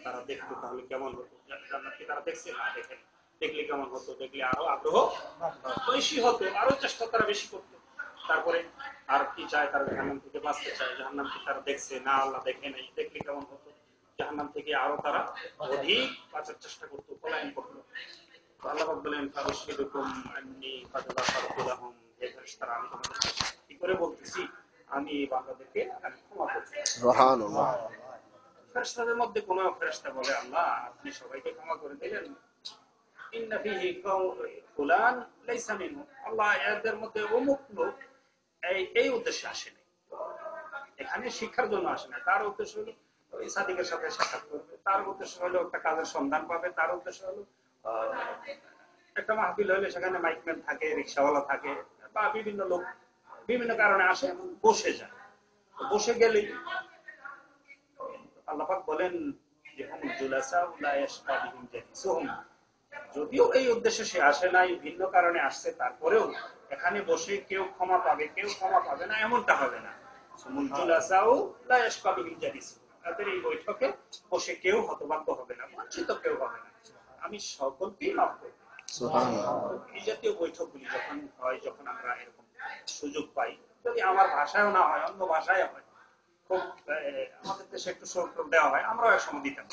তারা দেখতো তাহলে কেমন হতো, জান্নাত কি তারা দেখছে না, দেখে দেখলে কেমন হতো, দেখলে আরো আগ্রহ বেশি হতো, আরো চেষ্টা তারা বেশি করতো। তারপরে আর কি চায়, তারা জাহান্নাম থেকে বাঁচতে চায়, জাহান্নাম কি তারা দেখছে না, আল্লাহ দেখে নাই, দেখলে কেমন হতো, জাহান্নাম থেকে আরো তারা অধিক বাঁচার চেষ্টা করতো, পলায়ন করতো। আল্লাহ বলেন ফারুশিদুকুম আন্নী কাদ গাফারতু লাহুম, হে ফেরেশতারা আমি তোমাদেরকে কি করে বলতেছি আমি এই বান্দাদেরকে আমি ক্ষমা করছি। সুবহানাল্লাহ। ফেরেশতাদের মধ্যে কোন ফেরেশতা বলে আল্লাহ আপনি সবাইকে ক্ষমা করে দিলেন, ইন্না ফীহি ফুলান লাইসা মিনহু, আল্লাহ এদের মধ্যে অমুক লোক এই উদ্দেশ্যে আসেনি, এখানে শিক্ষার জন্য আসে না, তার উদ্দেশ্য হলো ওই সাদিকের সাথে সাক্ষাৎ করবে, তার উদ্দেশ্য হলো একটা কাজের সন্ধান পাবে, তার উদ্দেশ্য হলো একটা মাহফিল হলে সেখানে মাইকম্যান থাকে, রিক্সাওয়ালা থাকে, বা বিভিন্ন লোক বিভিন্ন কারণে আসে এবং বসে যায়। বসে গেলেই আল্লাহ পাক বলেন যে হুমুল জুলাসা লা ইয়াশকা বিহিম জালিসুহুম, যদিও এই উদ্দেশ্যে সে আসে নাই, ভিন্ন কারণে আসছে, তারপরেও এখানে বসে কেউ ক্ষমা পাবে কেউ ক্ষমা পাবে না এমনটা হবে না। হুমুল জুলাসাউ লা ইয়াশকা বিহিম জালিসুহুম, তাদের এই বৈঠকে বসে কেউ হতভাগ্য হবে না, বঞ্চিত কেউ হবে না, আমি সকলকেই মাফ করব। এই জাতীয় বৈঠকগুলি যখন হয়, যখন আমরা এরকম সুযোগ পাই, যদি আমার ভাষায়ও না হয় অন্য ভাষায় হয়, খুব আমাদের দেশে একটু সুর দেওয়া হয়, আমরাও একসময় দিতাম,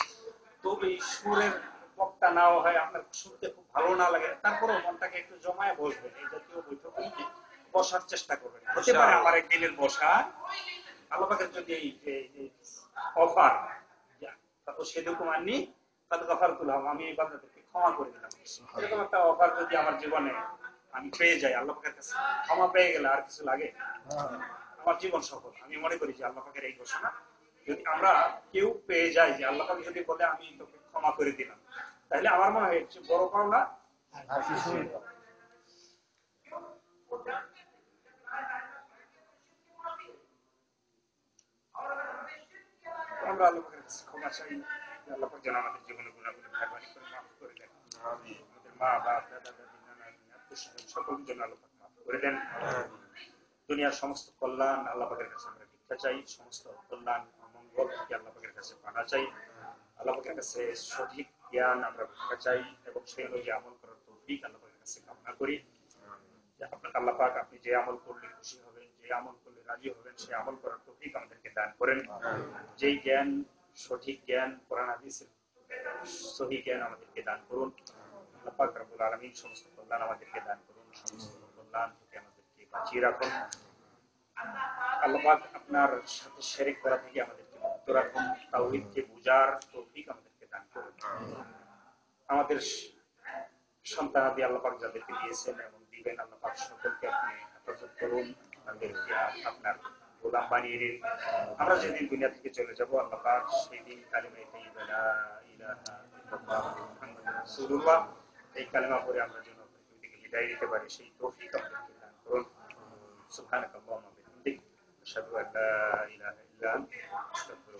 তো এই সুরের বক্তা নাও হয়, আপনার শুনতে খুব ভালো না লাগে, তারপরেও মনটাকে একটু জমায় বসবেন, এই জাতীয় বৈঠকগুলিতে বসার চেষ্টা করবেন। হতে পারে আমার একদিনের বসা আল্লাহ পাকের যদি এই অফার তারপর সেরকম আনি তাদের অফার তুলাম, আমি এই বান্দাদেরকে ক্ষমা করে দিলাম, এরকম একটা অফার যদি আমার জীবনে আমি পেয়ে যাই, আল্লাহ পাকের কাছে ক্ষমা পেয়ে গেলে আর কিছু লাগে, আমার জীবন সফল। আমি মনে করি যে আল্লাহ পাকের এই ঘোষণা যদি আমরা কেউ পেয়ে যাই, যে আল্লাহ পাক যদি বলে আমি তোকে ক্ষমা করে দিলাম, তাহলে আমার মনে হয় বড় পাওনা আর কিছু নেই। আমরা আল্লাহ পাকের কাছে ক্ষমা চাই, আল্লাহ পাক যেন আমাদের জীবনে গুনাহগুলো মেহেরবানি করে মাফ করে দেন, আমাদের মা বাপ দাদা দাদি নানা আত্মীয় স্বজন সকলের জন্য আল্লাহ পাক মাফ করে দেন। দুনিয়ার সমস্ত কল্যাণ আল্লাহ পাকের কাছে আমরা ভিক্ষা চাই, সমস্ত কল্যাণ মঙ্গল থেকে আল্লাহ পাকের কাছে পানা চাই, আল্লাহ পাকের কাছে সঠিক জ্ঞান আমরা ভিক্ষা চাই, এবং সেই অনুযায়ী আমল করার তৌফিক আল্লাহ পাকের কাছে কামনা করি। আল্লাহ পাক আপনি যে আমল করলে খুশি হবেন, যে আমল করলে রাজি হবেন, সেই আমল করার তৌফিক আমাদেরকে দান করেন। যেই জ্ঞান সঠিক জ্ঞান, কোরআন হাদিসের সহি জ্ঞান আমাদেরকে দান করুন। আল্লাহ পাক রব্বুল আলামিন সমস্ত কল্যাণ আমাদেরকে দান করুন, সমস্ত কল্যাণ থেকে আমাদেরকে বাঁচিয়ে রাখুন। আল্লাহ পাক আপনার সাথে শিরক করা থেকে আমাদেরকে মুক্ত রাখুন, তাওহীদকে বুঝার তৌফিক আমাদেরকে দান করুন। আমাদের সন্তানাদি আল্লাহ পাক যাদেরকে দিয়েছেন এবং দিবেন, আল্লাহ পাক সকলকে আপনি হেফাজত করুন, তাদেরকে আপনার গোলাম বানিয়ে দিন। আমরা যেদিন দুনিয়া থেকে চলে যাব, আল্লাহ পাক সেই দিন কালিমা তাইয়্যিবা লা ইলাহা ইল্লাল্লাহ মুহাম্মাদুর রাসূলুল্লাহ এই কালিমা পড়ে আমরা যেন পৃথিবী থেকে বিদায় নিতে পারি, সেই তৌফিক আমাদেরকে দান করুন। সুবহানাকাল্লাহুম্মা ওয়া বিহামদিক আশহাদু আল্লা ইলাহা ইল্লা আনতা আস্তাগফিরুকা